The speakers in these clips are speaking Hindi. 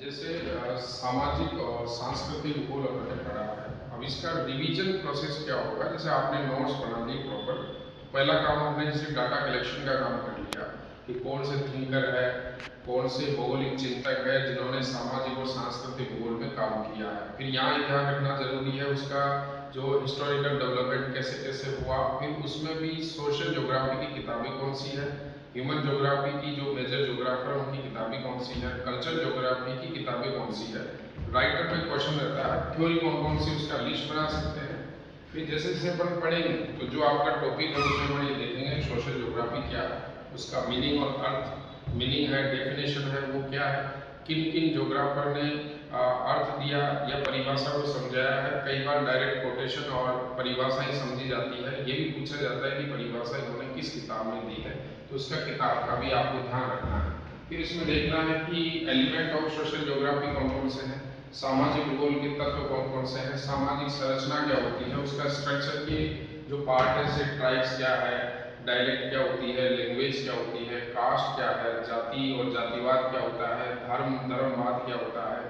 जैसे सामाजिक और सांस्कृतिक भूगोल हमने पढ़ा है। अब इसका रिवीजन प्रोसेस क्या होगा? जैसे आपने नोट्स बना लिए प्रॉपर, पहला काम आपने जैसे डाटा कलेक्शन का काम कर लिया कि कौन से थिंकर है, कौन से भौगोलिक चिंतक है जिन्होंने सामाजिक और सांस्कृतिक भूगोल में काम किया है। फिर यहाँ ध्यान रखना जरूरी है उसका जो हिस्टोरिकल डेवलपमेंट कैसे कैसे हुआ। फिर उसमें भी सोशल ज्योग्राफी की किताबें कौन सी है, ह्यूमन ज्योग्राफी की जो मेजर ज्योग्राफर है उनकी किताबें कौन सी है, कल्चर ज्योग्राफी की किताबें कौन सी है। राइटर पे क्वेश्चन रहता है थ्योरी कौन कौन सी, उसका लिस्ट बना सकते हैं। फिर जैसे जैसे अपन पढ़ेंगे तो जो आपका टॉपिक है उसमें हम ये देखेंगे सोशल ज्योग्राफी क्या है, उसका मीनिंग और अर्थ, मीनिंग है, डेफिनेशन है वो क्या है, किन किन ज्योग्राफर ने अर्थ दिया या परिभाषा को समझाया है। कई बार डायरेक्ट कोटेशन और परिभाषा ही समझी जाती है, ये भी पूछा जाता है कि परिभाषा इन्होंने किस किताब में दी है, तो उसका किताब का भी आपको ध्यान रखना है। फिर इसमें देखना है कि एलिमेंट ऑफ सोशल ज्योग्राफी कौन कौन से हैं, सामाजिक भूगोल के तत्व कौन कौन से हैं, सामाजिक संरचना क्या होती है, उसका स्ट्रक्चर के जो पार्ट है जैसे ट्राइब्स क्या है, डायलेक्ट क्या होती है, लैंग्वेज क्या होती है, कास्ट क्या है, जाति और जातिवाद क्या होता है, धर्म धर्मवाद क्या होता है,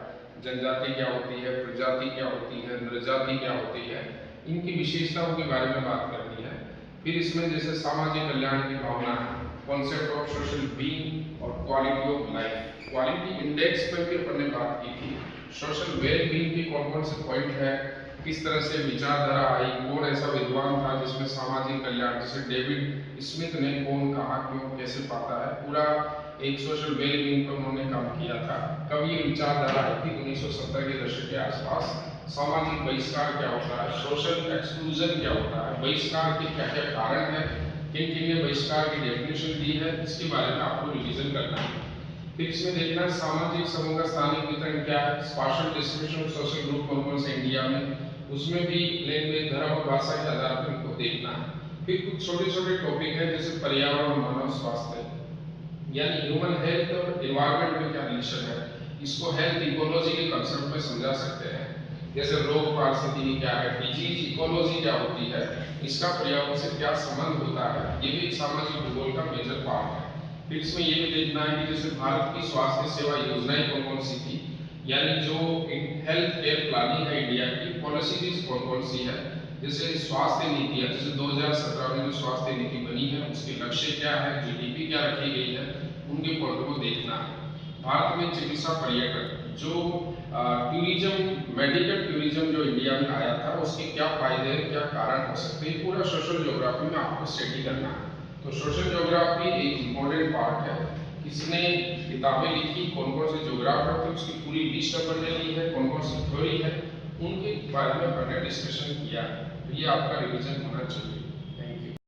जनजाति क्या होती है, प्रजाति क्या होती है, नृजाति क्या होती है, इनकी विशेषताओं के बारे में बात करनी है। फिर इसमें जैसे सामाजिक कल्याण की भावना है, कॉन्सेप्ट ऑफ सोशल बीइंग और quality of life, quality index पर भी अपन ने बात की थी। सोशल वेल बीइंग के कौन कौन से पॉइंट है, किस तरह से विचारधारा आई, कौन ऐसा विद्वान था जिसमें सामाजिक कल्याण, जैसे डेविड स्मिथ ने कौन कहा क्यों कैसे पाता है, पूरा एक सोशल वेल बीइंग पर उन्होंने काम किया था। कब ये विचारधारा आई थी? 1970 के दशक के आसपास। सामाजिक बहिष्कार क्या होता है, सोशल एक्सक्लूजन क्या होता है, बहिष्कार के क्या क्या कारण है, किन किन ने बहिष्कार की डेफिनेशन दी है, इसके बारे में आपको रिवीजन करना है। फिर इसमें देखना सामाजिक समूह का स्थानिक वितरण क्या है, spatial distribution of social group कौन कौन से इंडिया में, उसमें भी लैंग्वेज धर्म और भाषा के आधार पर इनको देखना है। फिर कुछ छोटे छोटे टॉपिक है जैसे पर्यावरण और मानव स्वास्थ्य, यानी ह्यूमन हेल्थ और एनवायरनमेंट में क्या रिलेशन है, इसको हेल्थ इकोलॉजी के कंसेप्ट में समझा सकते हैं। जैसे रोग पारिस्थितिकी क्या है, डिजीज इकोलॉजी क्या होती है, इसका पर्यावरण से क्या संबंध होता है, ये भी सामाजिक भूगोल का मेजर पार्ट है। फिर इसमें ये भी देखना है कि जैसे भारत की स्वास्थ्य सेवा योजनाएं कौन कौन सी थी, यानी जो हेल्थ केयर प्लानिंग है इंडिया की, पॉलिसीज कौन कौन सी है, जैसे स्वास्थ्य नीति है, जैसे 2017 में जो स्वास्थ्य नीति बनी है उसके लक्ष्य क्या है, जीडीपी क्या रखी गई है, उनके पॉइंट को देखना है। भारत में चिकित्सा पर्यटन, जो टूरिज्म, मेडिकल टूरिज्म जो इंडिया में आया था उसके क्या फायदे हैं, क्या कारण हो सकते हैं, पूरा सोशल ज्योग्राफी में आपको स्टडी करना है। तो सोशल ज्योग्राफी एक इम्पोर्टेंट पार्ट है। किसने किताबें लिखी, कौन कौन से ज्योग्राफर थे, उसकी पूरी लिस्ट अपन ने ली है, कौन कौन सी थ्योरी है, उनके बारे में अपन ने डिस्कशन किया है। तो ये आपका रिवीजन होना चाहिए।